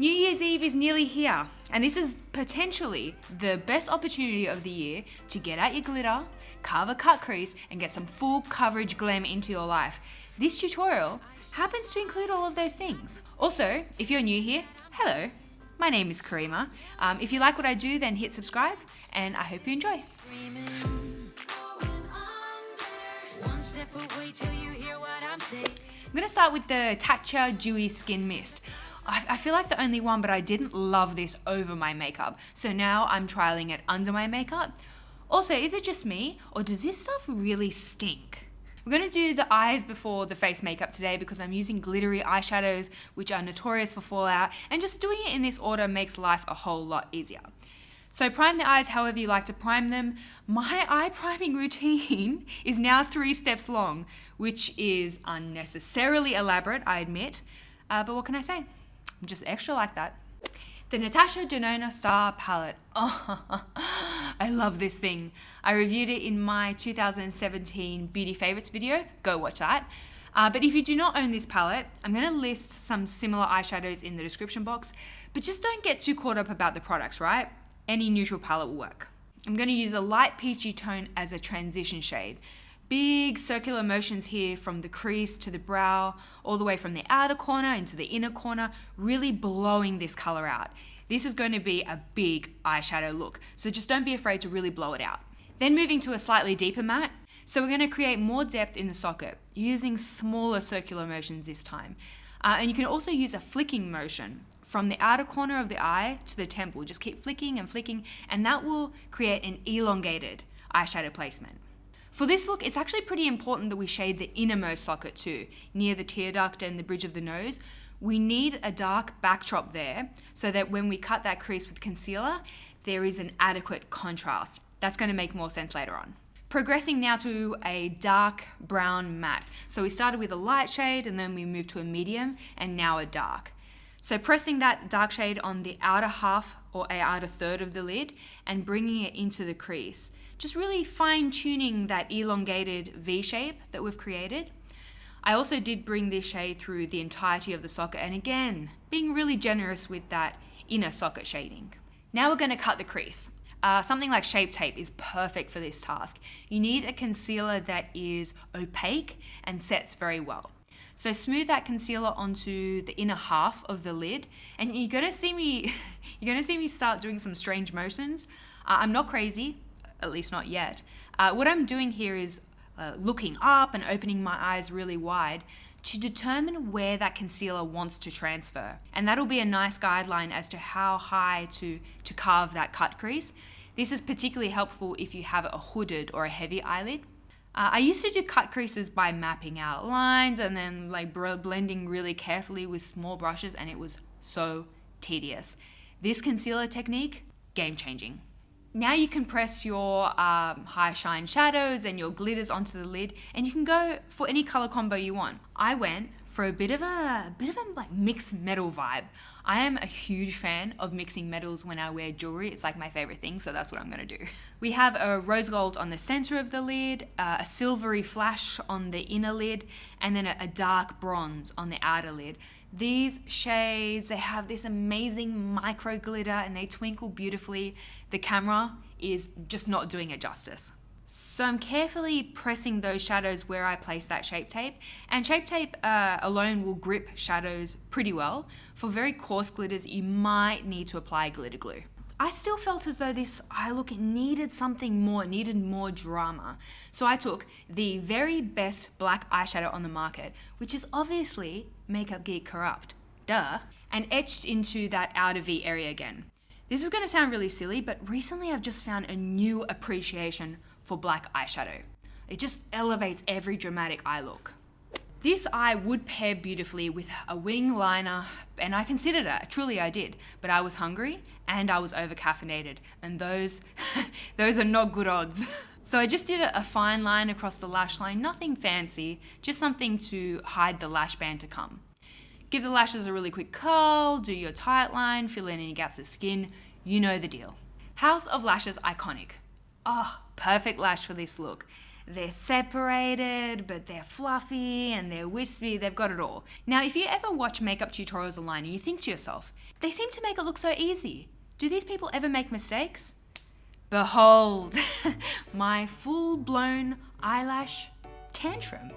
New Year's Eve is nearly here, and this is potentially the best opportunity of the year to get out your glitter, carve a cut crease, and get some full coverage glam into your life. This tutorial happens to include all of those things. Also, if you're new here, hello, my name is Karima. If you like what I do, then hit subscribe, and I hope you enjoy. I'm gonna start with the Tatcha Dewy Skin Mist. I feel like the only one, but I didn't love this over my makeup. So now I'm trialing it under my makeup. Also, is it just me, or does this stuff really stink? We're gonna do the eyes before the face makeup today because I'm using glittery eyeshadows, which are notorious for fallout, and just doing it in this order makes life a whole lot easier. So prime the eyes however you like to prime them. My eye priming routine is now 3 steps long, which is unnecessarily elaborate, I admit, but what can I say? I'm just extra like that. The Natasha Denona Star Palette. Oh, I love this thing. I reviewed it in my 2017 Beauty Favorites video. Go watch that. But if you do not own this palette, I'm going to list some similar eyeshadows in the description box, but just don't get too caught up about the products, right? Any neutral palette will work. I'm going to use a light peachy tone as a transition shade. Big circular motions here from the crease to the brow, all the way from the outer corner into the inner corner, really blowing this color out. This is going to be a big eyeshadow look, so just don't be afraid to really blow it out. Then moving to a slightly deeper matte. So we're going to create more depth in the socket, using smaller circular motions this time. And you can also use a flicking motion from the outer corner of the eye to the temple. Just keep flicking and flicking, and that will create an elongated eyeshadow placement. For this look, it's actually pretty important that we shade the innermost socket too, near the tear duct and the bridge of the nose. We need a dark backdrop there so that when we cut that crease with concealer, there is an adequate contrast. That's going to make more sense later on. Progressing now to a dark brown matte. So we started with a light shade and then we moved to a medium and now a dark. So pressing that dark shade on the outer half or outer third of the lid and bringing it into the crease. Just really fine tuning that elongated V shape that we've created. I also did bring this shade through the entirety of the socket, and again, being really generous with that inner socket shading. Now we're going to cut the crease. Something like Shape Tape is perfect for this task. You need a concealer that is opaque and sets very well. So smooth that concealer onto the inner half of the lid, and you're gonna see me start doing some strange motions. I'm not crazy, at least not yet. What I'm doing here is looking up and opening my eyes really wide to determine where that concealer wants to transfer. And that'll be a nice guideline as to how high to carve that cut crease. This is particularly helpful if you have a hooded or a heavy eyelid. I used to do cut creases by mapping out lines and then blending really carefully with small brushes, and it was so tedious. This concealer technique, game changing. Now you can press your high shine shadows and your glitters onto the lid, and you can go for any color combo you want. I went for a bit of a like mixed metal vibe. I am a huge fan of mixing metals when I wear jewelry. It's like my favorite thing, so that's what I'm gonna do. We have a rose gold on the center of the lid, a silvery flash on the inner lid, and then a dark bronze on the outer lid. These shades, they have this amazing micro glitter and they twinkle beautifully. The camera is just not doing it justice. So I'm carefully pressing those shadows where I place that Shape Tape, and Shape Tape alone will grip shadows pretty well. For very coarse glitters, you might need to apply glitter glue. I still felt as though this eye look needed something more, it needed more drama. So I took the very best black eyeshadow on the market, which is obviously Makeup Geek Corrupt, duh, and etched into that outer V area again. This is going to sound really silly, but recently I've just found a new appreciation for black eyeshadow. It just elevates every dramatic eye look. This eye would pair beautifully with a wing liner, and I considered it, truly I did, but I was hungry and I was over caffeinated, and those are not good odds. So I just did a fine line across the lash line, nothing fancy, just something to hide the lash band to come. Give the lashes a really quick curl, do your tight line, fill in any gaps of skin, you know the deal. House of Lashes iconic. Oh, perfect lash for this look. They're separated, but they're fluffy and they're wispy. They've got it all. Now, if you ever watch makeup tutorials online and you think to yourself, they seem to make it look so easy. Do these people ever make mistakes? Behold, my full-blown eyelash tantrum.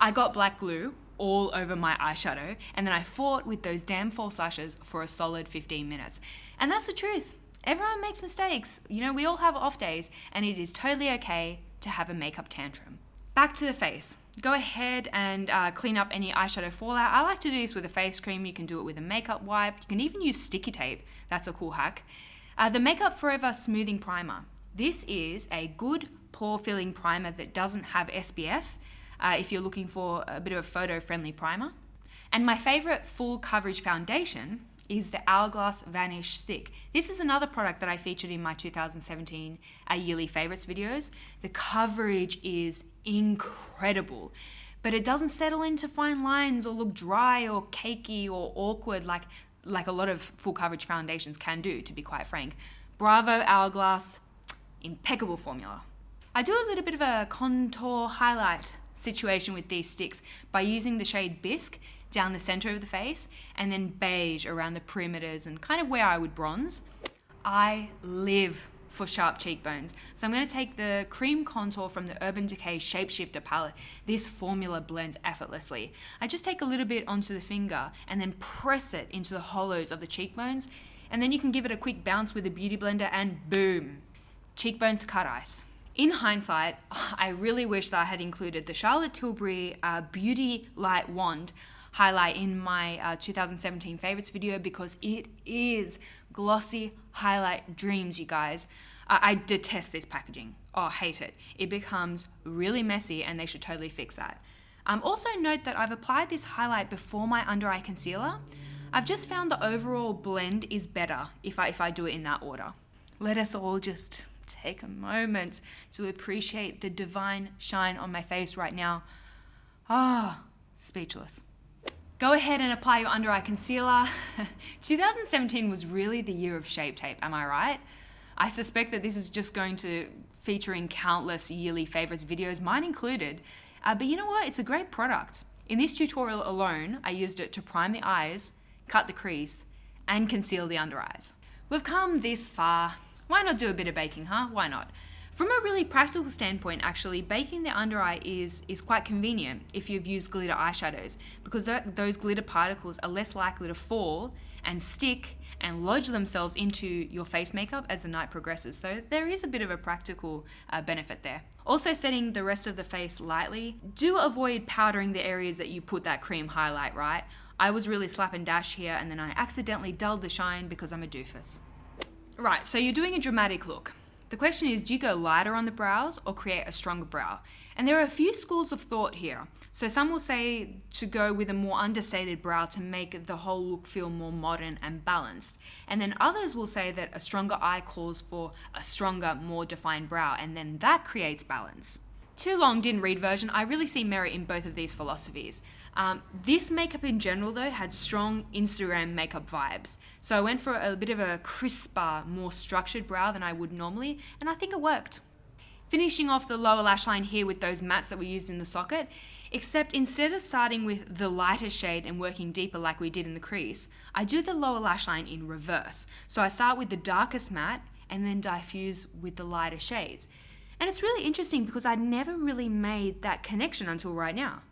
I got black glue all over my eyeshadow, and then I fought with those damn false lashes for a solid 15 minutes. And that's the truth. Everyone makes mistakes. You know, we all have off days, and it is totally okay to have a makeup tantrum. Back to the face. Go ahead and clean up any eyeshadow fallout. I like to do this with a face cream. You can do it with a makeup wipe. You can even use sticky tape. That's a cool hack. The Makeup Forever Smoothing Primer. This is a good pore filling primer that doesn't have SPF. If you're looking for a bit of a photo-friendly primer. And my favorite full coverage foundation is the Hourglass Vanish Stick. This is another product that I featured in my 2017 yearly favorites videos. The coverage is incredible, but it doesn't settle into fine lines or look dry or cakey or awkward like a lot of full coverage foundations can do, to be quite frank. Bravo, Hourglass, impeccable formula. I do a little bit of a contour highlight situation with these sticks by using the shade Bisque down the center of the face and then beige around the perimeters and kind of where I would bronze. I live for sharp cheekbones. So I'm going to take the cream contour from the Urban Decay Shapeshifter palette. This formula blends effortlessly. I just take a little bit onto the finger and then press it into the hollows of the cheekbones, and then you can give it a quick bounce with a beauty blender and boom, cheekbones to cut ice. In hindsight, I really wish that I had included the Charlotte Tilbury Beauty Light Wand highlight in my 2017 favorites video, because it is glossy highlight dreams, you guys. I detest this packaging. Oh, hate it. It becomes really messy and they should totally fix that. Also note that I've applied this highlight before my under eye concealer. I've just found the overall blend is better if I do it in that order. Let us all just take a moment to appreciate the divine shine on my face right now. Speechless. Go ahead and apply your under eye concealer. 2017 was really the year of Shape Tape, am I right? I suspect that this is just going to feature in countless yearly favorites videos, mine included. But you know what? It's a great product. In this tutorial alone, I used it to prime the eyes, cut the crease, and conceal the under eyes. We've come this far. Why not do a bit of baking, huh? Why not? From a really practical standpoint, actually, baking the under eye is quite convenient if you've used glitter eyeshadows, because those glitter particles are less likely to fall and stick and lodge themselves into your face makeup as the night progresses. So there is a bit of a practical benefit there. Also, setting the rest of the face lightly. Do avoid powdering the areas that you put that cream highlight, right? I was really slap and dash here, and then I accidentally dulled the shine because I'm a doofus. Right, so you're doing a dramatic look. The question is, do you go lighter on the brows or create a stronger brow? And there are a few schools of thought here. So some will say to go with a more understated brow to make the whole look feel more modern and balanced. And then others will say that a stronger eye calls for a stronger, more defined brow, and then that creates balance. Too long didn't read version, I really see merit in both of these philosophies. This makeup in general though had strong Instagram makeup vibes. So I went for a bit of a crisper, more structured brow than I would normally, and I think it worked. Finishing off the lower lash line here with those mattes that we used in the socket, except instead of starting with the lighter shade and working deeper like we did in the crease, I do the lower lash line in reverse. So I start with the darkest matte and then diffuse with the lighter shades. And it's really interesting because I'd never really made that connection until right now.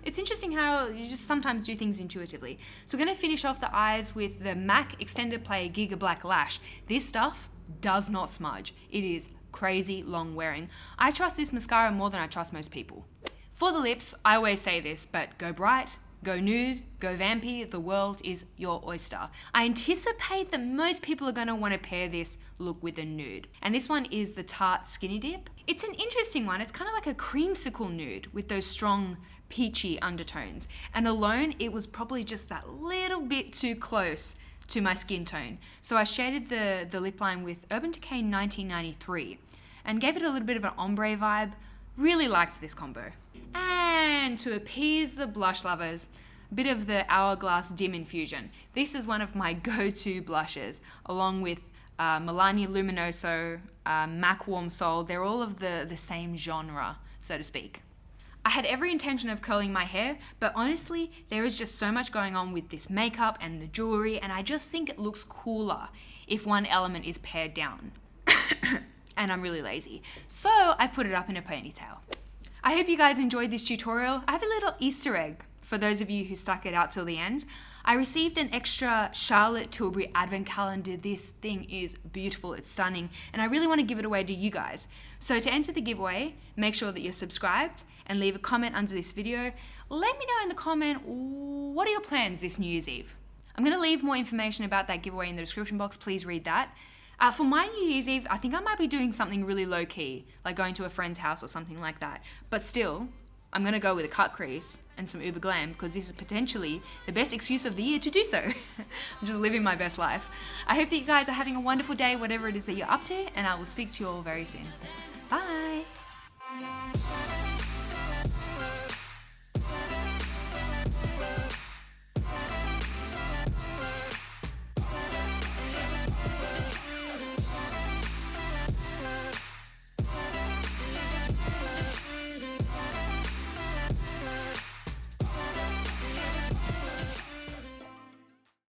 It's interesting how you just sometimes do things intuitively. So we're going to finish off the eyes with the MAC Extended Play Gigablack Lash. This stuff does not smudge. It is crazy long wearing. I trust this mascara more than I trust most people. For the lips, I always say this, but go bright, go nude, go vampy, the world is your oyster. I anticipate that most people are going to want to pair this look with a nude. And this one is the Tarte Skinny Dip. It's an interesting one. It's kind of like a creamsicle nude with those strong peachy undertones. And alone, it was probably just that little bit too close to my skin tone. So I shaded the lip line with Urban Decay 1993 and gave it a little bit of an ombre vibe. Really liked this combo. And to appease the blush lovers, a bit of the Hourglass Dim Infusion. This is one of my go-to blushes, along with Milani Luminoso, MAC Warm Soul. They're all of the same genre, so to speak. I had every intention of curling my hair, but honestly, there is just so much going on with this makeup and the jewelry, and I just think it looks cooler if one element is pared down. And I'm really lazy, so I put it up in a ponytail. I hope you guys enjoyed this tutorial. I have a little Easter egg for those of you who stuck it out till the end. I received an extra Charlotte Tilbury advent calendar. This thing is beautiful, it's stunning, and I really want to give it away to you guys. So to enter the giveaway, make sure that you're subscribed and leave a comment under this video. Let me know in the comment, what are your plans this New Year's Eve? I'm going to leave more information about that giveaway in the description box, please read that. For my New Year's Eve, I think I might be doing something really low key, like going to a friend's house or something like that. But still, I'm going to go with a cut crease and some uber glam because this is potentially the best excuse of the year to do so. I'm just living my best life. I hope that you guys are having a wonderful day, whatever it is that you're up to, and I will speak to you all very soon. Bye!